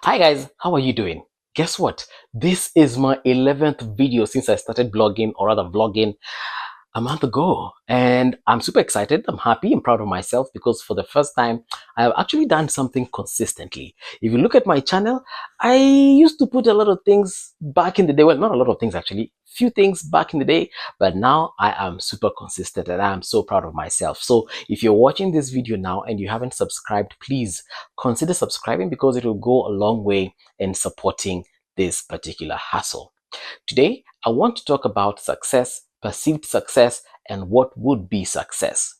Hi guys, how are you doing? Guess what? This is my 11th video since I started blogging, or rather vlogging, a month ago. And I'm super excited. I'm happy. I'm proud of myself because for the first time, I've actually done something consistently. If you look at my channel, I used to put a lot of things back in the day. Well, not a lot of things actually, few things back in the day, but now I am super consistent and I'm so proud of myself. So if you're watching this video now and you haven't subscribed, please consider subscribing because it will go a long way in supporting this particular hustle. Today, I want to talk about success, perceived success, and what would be success.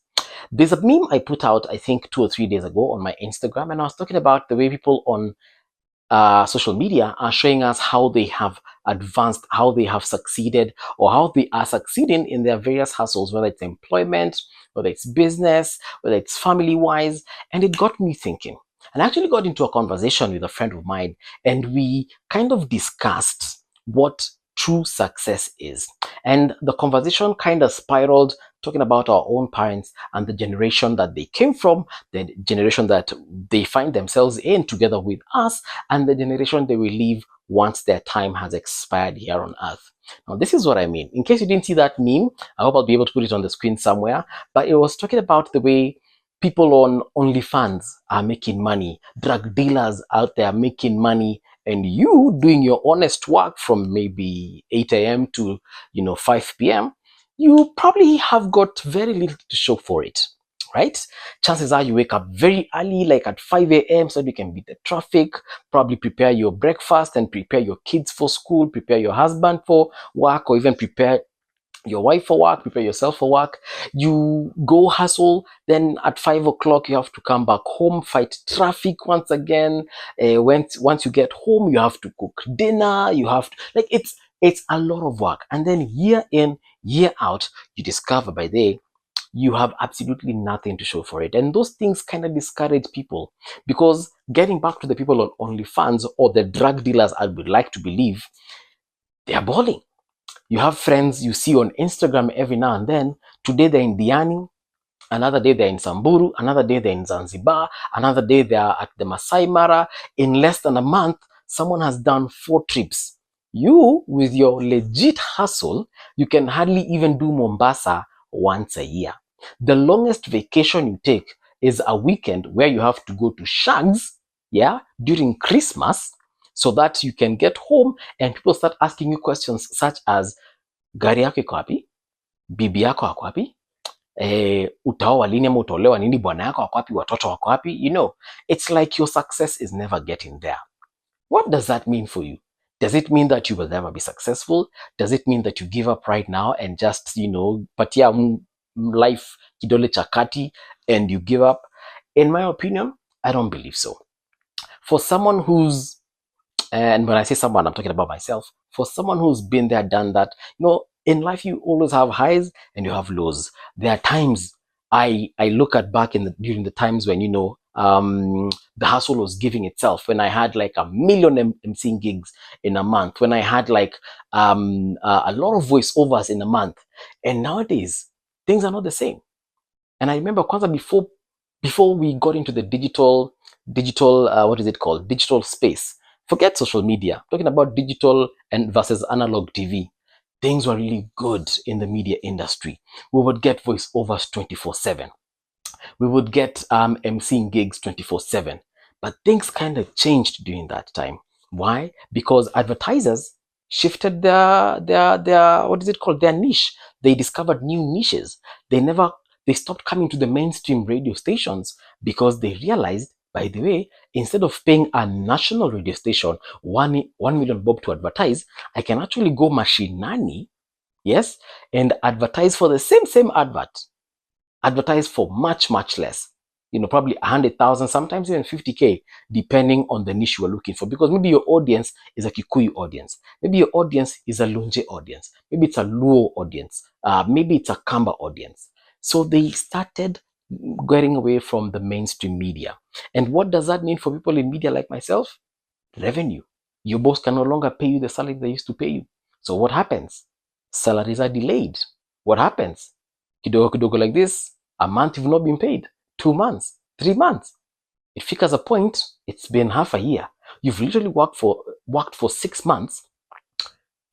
There's a meme I put out, I think 2 or 3 days ago on my Instagram, and I was talking about the way people on social media are showing us how they have advanced, how they have succeeded, or how they are succeeding in their various hustles, whether it's employment, whether it's business, whether it's family-wise. And it got me thinking. And I actually got into a conversation with a friend of mine, and we kind of discussed what true success is. And the conversation kind of spiraled, talking about our own parents and the generation that they came from, the generation that they find themselves in together with us, and the generation they will leave once their time has expired here on earth. Now, this is what I mean. In case you didn't see that meme, I hope I'll be able to put it on the screen somewhere, but it was talking about the way people on OnlyFans are making money, drug dealers out there making money, and you doing your honest work from maybe 8 a.m. to 5 p.m., you probably have got very little to show for it, right? Chances are you wake up very early, like at 5 a.m. so that you can beat the traffic, probably prepare your breakfast and prepare your kids for school, prepare your husband for work, or even prepare your wife for work, prepare yourself for work. You go hustle, then at 5 o'clock you have to come back home, fight traffic once again. Once you get home, you have to cook dinner. You have to, like, it's a lot of work. And then year in, year out, you discover by day you have absolutely nothing to show for it. And those things kind of discourage people, because getting back to the people on OnlyFans or the drug dealers, I would like to believe, they are balling. You have friends you see on Instagram every now and then. Today they're in Diani, another day they're in Samburu, another day they're in Zanzibar, another day they're at the Masai Mara. In less than a month, someone has done 4 trips. You, with your legit hustle, you can hardly even do Mombasa once a year. The longest vacation you take is a weekend where you have to go to Shags, during Christmas, so that you can get home and people start asking you questions such as, gari yako iko wapi? Bibi yako ako wapi? Utaoa lini ama utaolewa nini? Bwana yako ako wapi? Watoto wako wapi? It's like your success is never getting there. What does that mean for you? Does it mean that you will never be successful? Does it mean that you give up right now and just, patia life kidole cha kati and you give up? In my opinion, I don't believe so. For someone who's, and when I say someone, I'm talking about myself, for someone who's been there, done that, in life you always have highs and you have lows. There are times I look at back during the times when, the hustle was giving itself, when I had like 1 million MCing gigs in a month, when I had like a lot of voiceovers in a month. And nowadays, things are not the same. And I remember Kwanzaa, before we got into the digital, what is it called? Digital space. Forget social media. Talking about digital and versus analog TV. Things were really good in the media industry. We would get voiceovers 24/7. We would get MCing gigs 24/7. But things kind of changed during that time. Why? Because advertisers shifted their what is it called? Their niche. They discovered new niches. They stopped coming to the mainstream radio stations because they realized, by the way, instead of paying a national radio station 1 million bob to advertise, I can actually go mashinani, yes, and advertise for the same advert. Advertise for much, much less. Probably 100,000, sometimes even 50K, depending on the niche you are looking for. Because maybe your audience is a Kikuyu audience. Maybe your audience is a Lunje audience. Maybe it's a Luo audience. Maybe it's a Kamba audience. So they started getting away from the mainstream media. And what does that mean for people in media like myself? Revenue. Your boss can no longer pay you the salary they used to pay you. So what happens? Salaries are delayed. What happens? Kidogo kidogo like this, a month you've not been paid, 2 months, 3 months. It figures a point, it's been half a year. You've literally worked for 6 months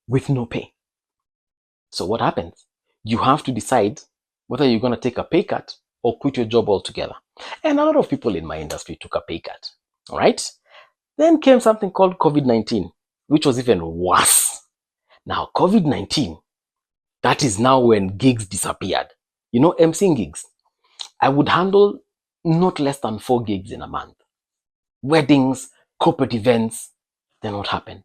with no pay. So what happens? You have to decide whether you're going to take a pay cut or quit your job altogether. And a lot of people in my industry took a pay cut. All right. Then came something called COVID-19, which was even worse. Now, COVID-19, that is now when gigs disappeared. You know, emceeing gigs. I would handle not less than 4 gigs in a month. Weddings, corporate events. Then what happened?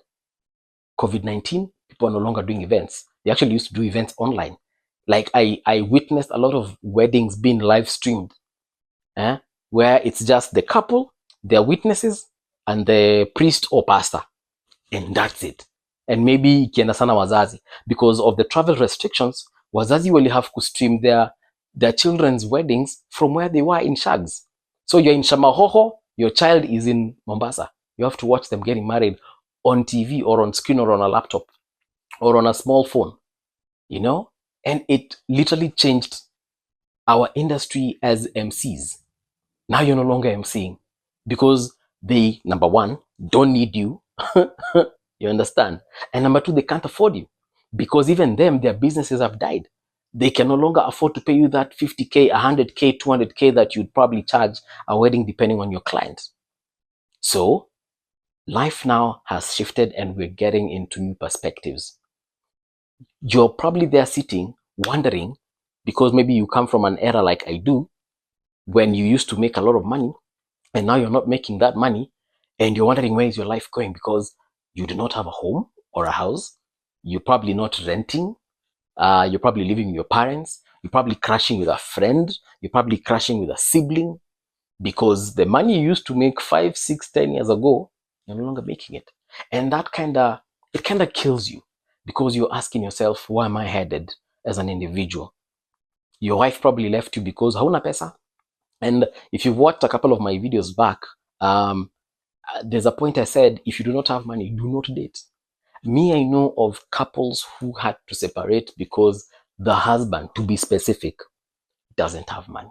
COVID-19, people are no longer doing events. They actually used to do events online. Like I witnessed a lot of weddings being live streamed, where it's just the couple, their witnesses, and the priest or pastor. And that's it. And maybe ikienda sana wazazi. Because of the travel restrictions, wazazi will have to stream their children's weddings from where they were in Shags. So you're in Shamahoho, your child is in Mombasa. You have to watch them getting married on TV or on screen or on a laptop or on a small phone, you know? And it literally changed our industry as MCs. Now you're no longer MCing because they, number one, don't need you. You understand? And number two, they can't afford you because even them, their businesses have died. They can no longer afford to pay you that 50K, 100K, 200K that you'd probably charge a wedding depending on your client. So life now has shifted and we're getting into new perspectives. You're probably there sitting, wondering, because maybe you come from an era like I do, when you used to make a lot of money, and now you're not making that money, and you're wondering where is your life going because you do not have a home or a house. You're probably not renting. You're probably living with your parents. You're probably crashing with a friend. You're probably crashing with a sibling because the money you used to make 5, 6, 10 years ago, you're no longer making it. And that kind of kills you because you're asking yourself, where am I headed as an individual? Your wife probably left you because hauna pesa. And if you've watched a couple of my videos back, there's a point I said, if you do not have money, do not date. Me, I know of couples who had to separate because the husband, to be specific, doesn't have money.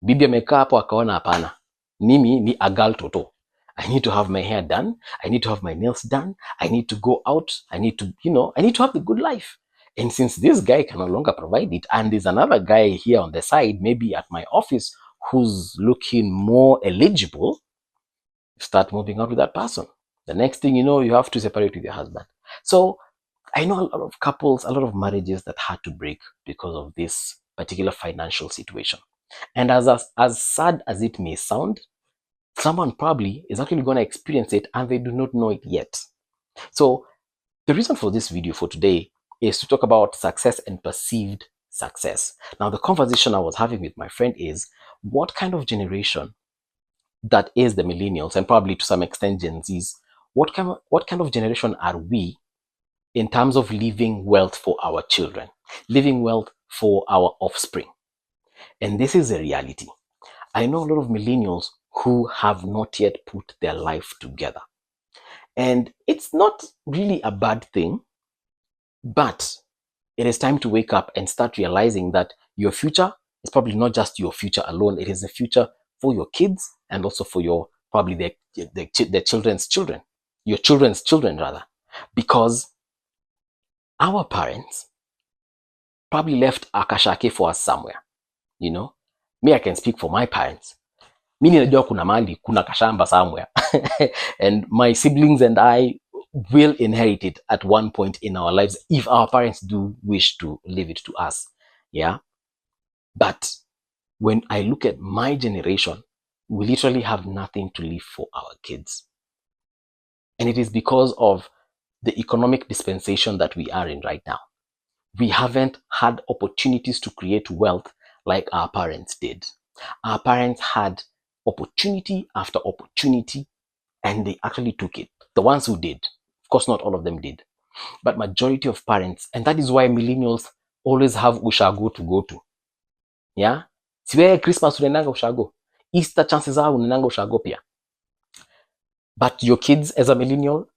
Bibi amekaa hapo akaona hapana, mimi ni agal toto. I need to have my hair done. I need to have my nails done. I need to go out. I need to, I need to have the good life. And since this guy can no longer provide it, and there's another guy here on the side, maybe at my office, who's looking more eligible, start moving out with that person. The next thing you know, you have to separate with your husband. So I know a lot of couples, a lot of marriages that had to break because of this particular financial situation. And as sad as it may sound, someone probably is actually going to experience it and they do not know it yet. So the reason for this video for today is to talk about success and perceived success. Now, the conversation I was having with my friend is, what kind of generation that is the millennials and probably to some extent Gen Zs, what kind of generation are we in terms of leaving wealth for our children, leaving wealth for our offspring? And this is a reality. I know a lot of millennials who have not yet put their life together. And it's not really a bad thing, but it is time to wake up and start realizing that your future is probably not just your future alone. It is the future for your kids and also for your, probably their children's children, your children's children rather, because our parents probably left a kashake for us somewhere. Me, I can speak for my parents. Mimi najua kuna mali, kuna kashamba somewhere. And my siblings and I will inherit it at one point in our lives if our parents do wish to leave it to us. Yeah. But when I look at my generation, we literally have nothing to leave for our kids. And it is because of the economic dispensation that we are in right now. We haven't had opportunities to create wealth like our parents did. Our parents had opportunity after opportunity and they actually took it. The ones who did. Of course, not all of them did. But majority of parents, and that is why millennials always have ushago to go to. Yeah? Siwe Christmas unenanga ushago. Easter chances are unenanga ushago pia. But your kids as a millennial,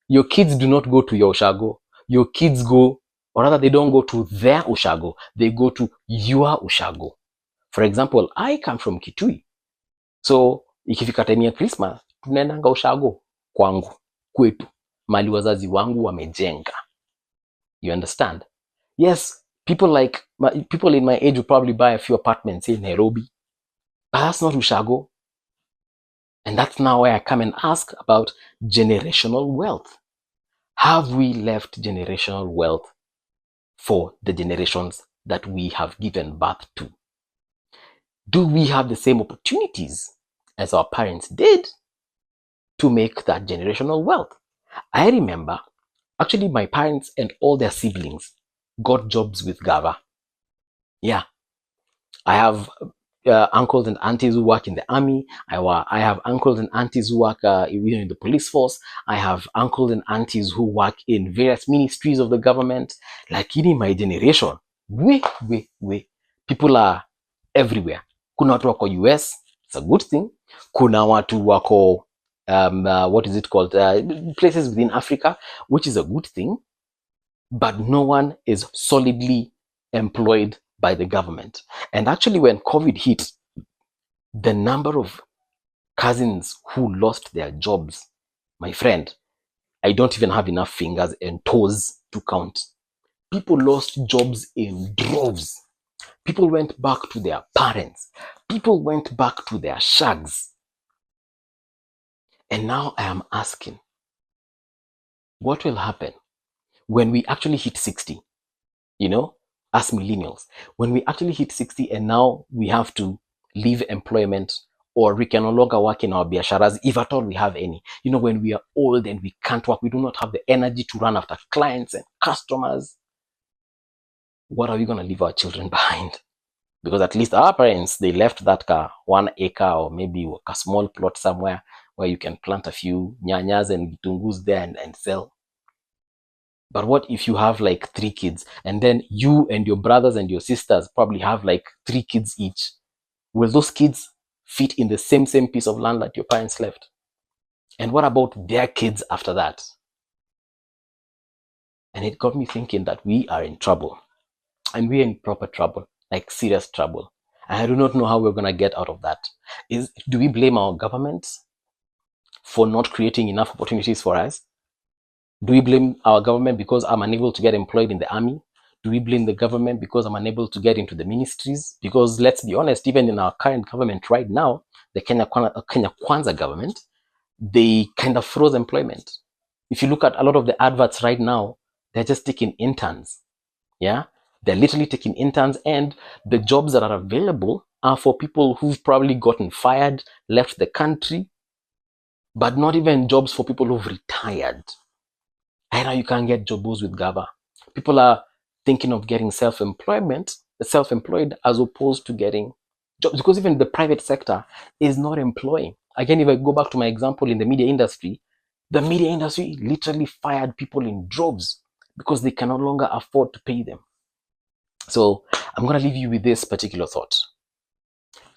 your kids do not go to your ushago. Your kids go, or rather they don't go to their ushago. They go to your ushago. For example, I come from Kitui. So, ikifika time ya Christmas, tunaendanga ushago kwangu, kwetu, mali wazazi wangu wamejenga. You understand? Yes, people in my age will probably buy a few apartments in Nairobi, but that's not ushago. And that's now where I come and ask about generational wealth. Have we left generational wealth for the generations that we have given birth to? Do we have the same opportunities as our parents did to make that generational wealth? I remember, actually, my parents and all their siblings got jobs with Gava. Yeah, I have uncles and aunties who work in the army. I have uncles and aunties who work in the police force. I have uncles and aunties who work in various ministries of the government. Like in my generation, people are everywhere. Kuna watu wako US, it's a good thing. Kuna watu wako what is it called? Places within Africa, which is a good thing. But no one is solidly employed by the government. And actually, when COVID hit, the number of cousins who lost their jobs, my friend, I don't even have enough fingers and toes to count. People lost jobs in droves. People went back to their parents. People went back to their shags. And now I am asking, what will happen when we actually hit 60? You know, as millennials, when we actually hit 60 and now we have to leave employment, or we can no longer work in our biasharas, if at all we have any. You know, when we are old and we can't work, we do not have the energy to run after clients and customers. What are we going to leave our children behind? Because at least our parents, they left that 1 acre or maybe a small plot somewhere where you can plant a few nyanyas and tungus there and sell. But what if you have like 3 kids, and then you and your brothers and your sisters probably have like 3 kids each? Will those kids fit in the same piece of land that your parents left? And what about their kids after that? And it got me thinking that we are in trouble. And we are in proper trouble, like serious trouble. And I do not know how we're going to get out of that. Do we blame our governments for not creating enough opportunities for us? Do we blame our government because I'm unable to get employed in the army? Do we blame the government because I'm unable to get into the ministries? Because let's be honest, even in our current government right now, the Kenya Kwanza government, they kind of froze employment. If you look at a lot of the adverts right now, they're just taking interns. Yeah, they're literally taking interns, and the jobs that are available are for people who've probably gotten fired, left the country, but not even jobs for people who've retired. I know you can't get jobs with Gava. People are thinking of getting self-employed as opposed to getting jobs, because even the private sector is not employing. Again, if I go back to my example in the media industry, the media industry literally fired people in droves because they can no longer afford to pay them. So I'm going to leave you with this particular thought.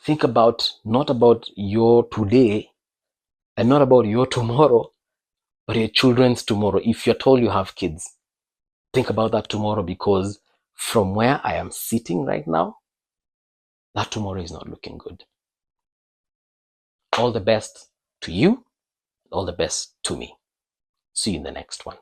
Think about, not about your today and not about your tomorrow, but your children's tomorrow. If you're told you have kids, think about that tomorrow, because from where I am sitting right now, that tomorrow is not looking good. All the best to you, all the best to me. See you in the next one.